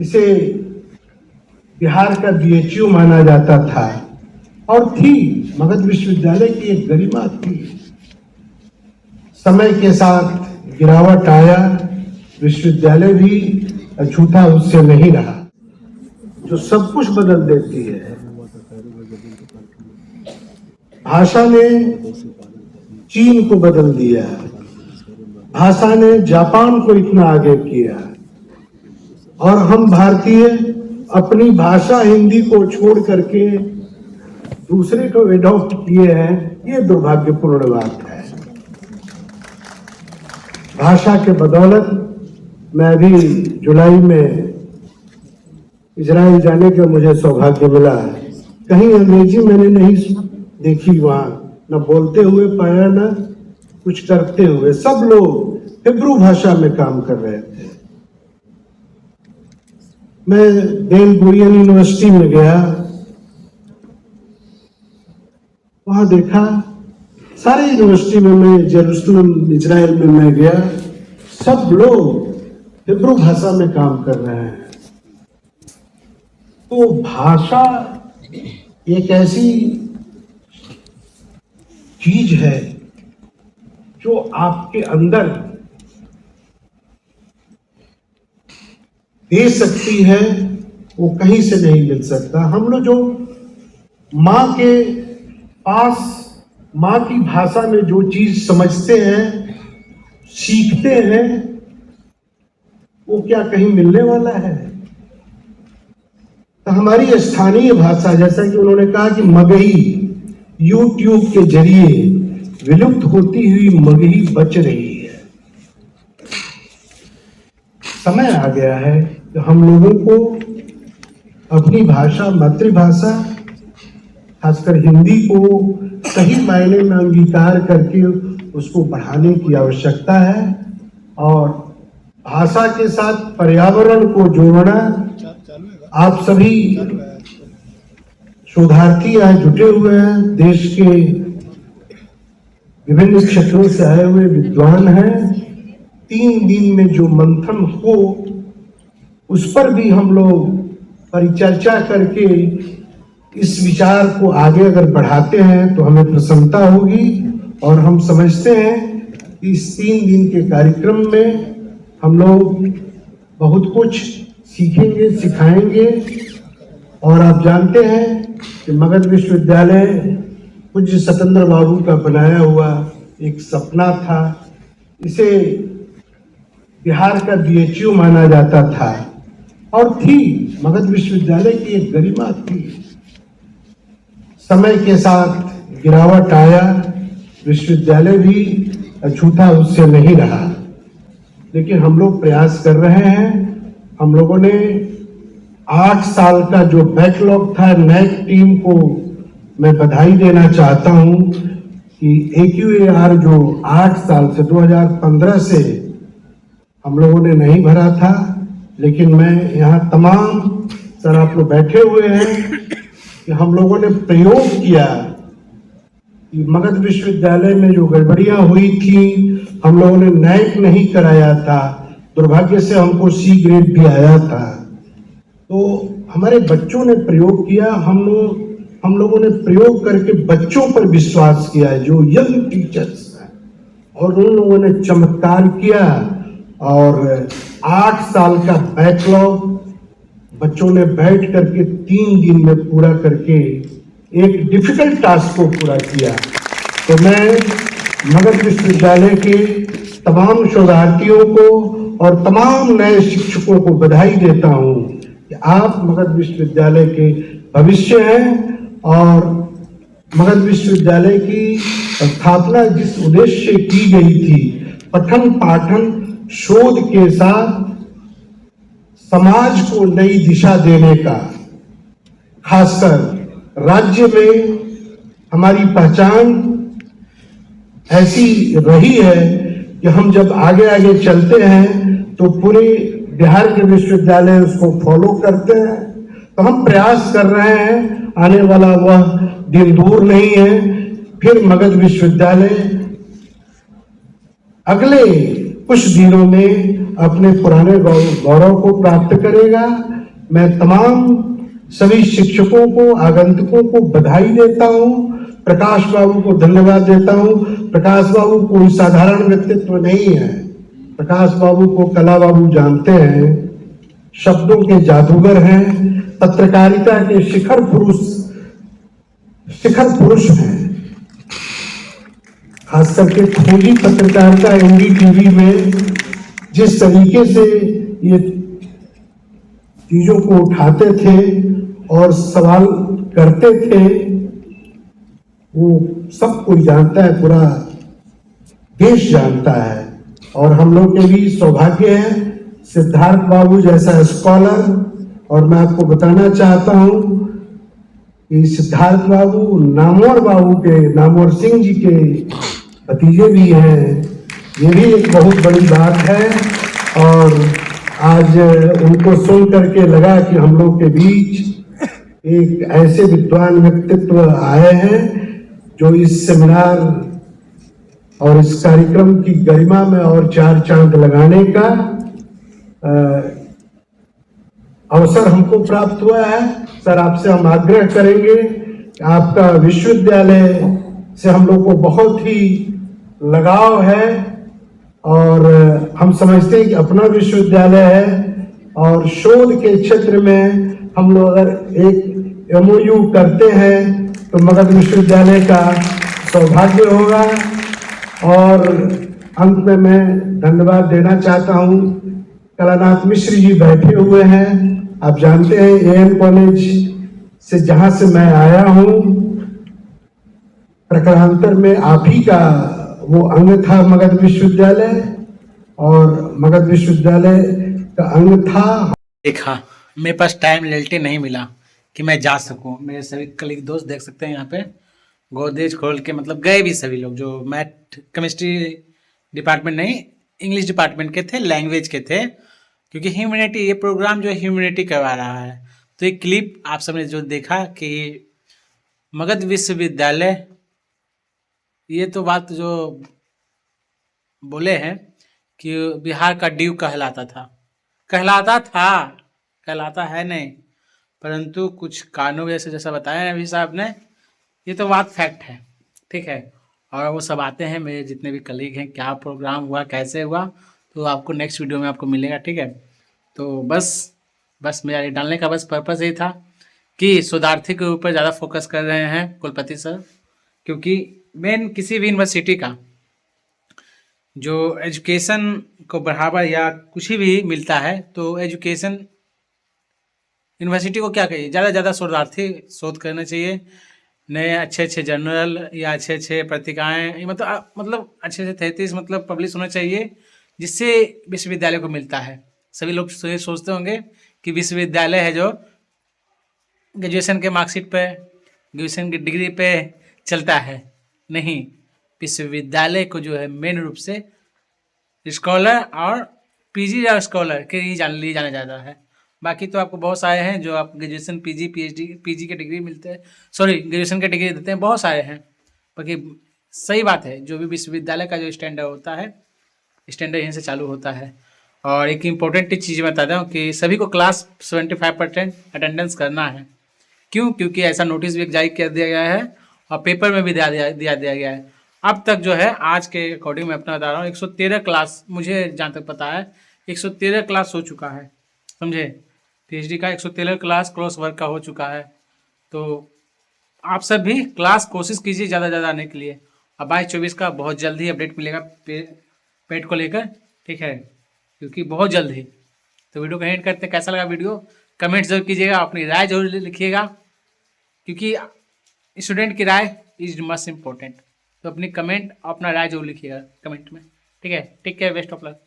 इसे बिहार का बीएचयू माना जाता था और थी मगध विश्वविद्यालय की एक गरिमा थी। समय के साथ गिरावट आया, विश्वविद्यालय भी अछूता उससे नहीं रहा। जो सब कुछ बदल देती है। भाषा ने चीन को बदल दिया, भाषा ने जापान को इतना आगे किया और हम भारतीय अपनी भाषा हिंदी को छोड़ करके दूसरे को एडॉप्ट किए हैं। ये दुर्भाग्यपूर्ण बात है। भाषा के बदौलत मैं अभी जुलाई में इजराइल जाने का मुझे सौभाग्य मिला। कहीं अंग्रेजी मैंने नहीं देखी, वहां न बोलते हुए पाया न कुछ करते हुए। सब लोग हिब्रू भाषा में काम कर रहे थे। मैं बेन गुरियन यूनिवर्सिटी में गया, वहां देखा सारे यूनिवर्सिटी में, मैं जेरूसलम इजराइल में मैं गया, सब लोग हिब्रू भाषा में काम कर रहे हैं। तो भाषा एक ऐसी चीज है जो आपके अंदर दे सकती है, वो कहीं से नहीं मिल सकता। हम लोग जो माँ के पास, माँ की भाषा में जो चीज समझते हैं, सीखते हैं, वो क्या कहीं मिलने वाला है? तो हमारी स्थानीय भाषा, जैसा कि उन्होंने कहा कि मगही यूट्यूब के जरिए विलुप्त होती हुई मगही बच रही है। समय आ गया है कि हम लोगों को अपनी भाषा, मातृभाषा, खासकर हिंदी को सही मायने में अंगीकार करके उसको बढ़ाने की आवश्यकता है। और भाषा के साथ पर्यावरण को जोड़ना, आप सभी शोधार्थी आज जुटे हुए हैं, देश के विभिन्न क्षेत्रों से आए हुए विद्वान हैं। 3 दिन में जो मंथन हो, उस पर भी हम लोग परिचर्चा करके इस विचार को आगे अगर बढ़ाते हैं तो हमें प्रसन्नता होगी। और हम समझते हैं कि इस 3 दिन के कार्यक्रम में हम लोग बहुत कुछ सीखेंगे, सिखाएंगे। और आप जानते हैं कि मगध विश्वविद्यालय पूज्य सत्येंद्र बाबू का बनाया हुआ एक सपना था। इसे बिहार का बीएचयू माना जाता था और थी मगध विश्वविद्यालय की एक गरिमा थी। समय के साथ गिरावट आया, विश्वविद्यालय भी अछूता उससे नहीं रहा। लेकिन हम लोग प्रयास कर रहे हैं। हम लोगों ने 8 साल का जो बैकलॉग था, नैक टीम को मैं बधाई देना चाहता हूं कि AQAR जो 8 साल से 2015 से हम लोगों ने नहीं भरा था। लेकिन मैं यहाँ तमाम सर आप लोग बैठे हुए हैं कि हम लोगों ने प्रयोग किया कि मगध विश्वविद्यालय में जो गड़बड़ियां हुई थी, हम लोगों ने नैक नहीं कराया था। दुर्भाग्य से हमको C ग्रेड भी आया था। तो हमारे बच्चों ने प्रयोग किया, हम लोगों ने प्रयोग करके बच्चों पर विश्वास किया है, जो यंग टीचर्स हैं, और उन लोगों ने चमत्कार किया। और 8 साल का बैकलॉग बच्चों ने बैठ करके 3 दिन में पूरा करके एक डिफिकल्ट टास्क को पूरा किया। तो मैं मगध विश्वविद्यालय के तमाम शोधार्थियों को और तमाम नए शिक्षकों को बधाई देता हूं कि आप मगध विश्वविद्यालय के भविष्य हैं। और मगध विश्वविद्यालय की स्थापना जिस उद्देश्य से की गई थी, पठन पाठन शोध के साथ समाज को नई दिशा देने का, खासकर राज्य में हमारी पहचान ऐसी रही है कि हम जब आगे आगे चलते हैं तो पूरे बिहार के विश्वविद्यालय उसको फॉलो करते हैं। तो हम प्रयास कर रहे हैं, आने वाला वह दिन दूर नहीं है, फिर मगध विश्वविद्यालय अगले कुछ दिनों में अपने पुराने गौरव को प्राप्त करेगा। मैं तमाम सभी शिक्षकों को, आगंतुकों को बधाई देता हूं। प्रकाश बाबू को धन्यवाद देता हूं। प्रकाश बाबू कोई साधारण व्यक्तित्व नहीं है। प्रकाश बाबू को कला बाबू जानते हैं, शब्दों के जादूगर हैं, पत्रकारिता के शिखर पुरुष हैं। खास करके खोजी पत्रकारिता एनडीटीवी में जिस तरीके से ये चीजों को उठाते थे और सवाल करते थे, वो सब कोई जानता है, पूरा देश जानता है। और हम लोग के भी सौभाग्य है सिद्धार्थ बाबू जैसा स्कॉलर। और मैं आपको बताना चाहता हूं कि सिद्धार्थ बाबू नामवर सिंह जी के भतीजे भी हैं। ये भी एक बहुत बड़ी बात है। और आज उनको सुन करके लगा कि हम लोग के बीच एक ऐसे विद्वान व्यक्तित्व आए हैं जो इस सेमिनार और इस कार्यक्रम की गरिमा में और चार चांद लगाने का अवसर हमको प्राप्त हुआ है। सर, आपसे हम आग्रह करेंगे कि आपका विश्वविद्यालय से हम लोग को बहुत ही लगाव है और हम समझते हैं कि अपना विश्वविद्यालय है और शोध के क्षेत्र में हम लोग अगर एक एमओयू करते हैं तो मगध विश्वविद्यालय का सौभाग्य होगा। और अंत में मैं धन्यवाद देना चाहता हूं, कलानाथ मिश्र जी बैठे हुए हैं। आप जानते हैं एएन कॉलेज से जहां से मैं आया हूं, प्रकारांतर में आप ही का वो अंग था मगध विश्वविद्यालय, और मगध विश्वविद्यालय का अंग था। देखा, मेरे पास टाइम रिलेटिव नहीं मिला कि मैं जा सकूं। मेरे सभी कलीग दोस्त देख सकते हैं यहाँ पे गोदरेज खोल के, मतलब गए भी सभी लोग जो मैथ केमिस्ट्री डिपार्टमेंट नहीं, इंग्लिश डिपार्टमेंट के थे, लैंग्वेज के थे, क्योंकि ह्यूमैनिटी, ये प्रोग्राम जो है ह्यूमैनिटी करवा रहा है। तो एक क्लिप आप सबने जो देखा कि मगध विश्वविद्यालय, ये तो बात जो बोले हैं कि बिहार का ड्यू कहलाता है नहीं, परंतु कुछ कानों वजह जैसा बताया अभी साहब ने, ये तो बात फैक्ट है, ठीक है। और वो सब आते हैं मेरे जितने भी कलीग हैं, क्या प्रोग्राम हुआ, कैसे हुआ, तो आपको नेक्स्ट वीडियो में आपको मिलेगा, ठीक है। तो बस मेरा ये डालने का बस पर्पस यही था कि शोधार्थी के ऊपर ज़्यादा फोकस कर रहे हैं कुलपति सर, क्योंकि मेन किसी भी यूनिवर्सिटी का जो एजुकेशन को बढ़ावा या कुछ भी मिलता है, तो एजुकेशन यूनिवर्सिटी को क्या कहिए, ज़्यादा से ज़्यादा शोधार्थी शोध करना चाहिए, नए अच्छे जर्नल या अच्छे पत्रिकाएँ, मतलब अच्छे 33 मतलब पब्लिश होना चाहिए, जिससे विश्वविद्यालय को मिलता है। सभी लोग सोचते होंगे कि विश्वविद्यालय है जो ग्रेजुएशन के मार्कशीट पे, ग्रेजुएशन की डिग्री पे चलता है, नहीं। विश्वविद्यालय को जो है मेन रूप से स्कॉलर और पीजी या स्कॉलर के लिए जाना जाता है। बाकी तो आपको बहुत सारे हैं जो आप ग्रेजुएशन, पीजी, पीजी के डिग्री मिलते हैं, ग्रेजुएशन के डिग्री देते हैं, बहुत सारे हैं। बाकी सही बात है, जो भी विश्वविद्यालय का जो स्टैंडर्ड होता है, स्टैंडर्ड यहीं से चालू होता है। और एक इम्पोर्टेंट चीज़ बताता हूँ कि सभी को क्लास 75% अटेंडेंस करना है। क्यों? क्योंकि ऐसा नोटिस भी जारी कर दिया गया है और पेपर में भी दिया गया है। अब तक जो है आज के अकॉर्डिंग मैं अपना बता रहा हूँ, 113 क्लास, मुझे जहाँ तक पता है 113 क्लास हो चुका है, समझे। पीएचडी का 113 क्लास क्रॉस वर्क का हो चुका है। तो आप सब भी क्लास कोशिश कीजिए ज़्यादा आने के लिए। अब 22-24 का बहुत जल्द ही अपडेट मिलेगा पेट को लेकर, ठीक है, क्योंकि बहुत जल्द ही। तो वीडियो को एंड करते हैं। कैसा लगा वीडियो कमेंट जरूर कीजिएगा, अपनी राय जरूर लिखिएगा, क्योंकि स्टूडेंट की राय इज मस्ट इम्पोर्टेंट। तो अपनी कमेंट, अपना राय जरूर लिखिएगा कमेंट में, ठीक है। Take care, best of luck.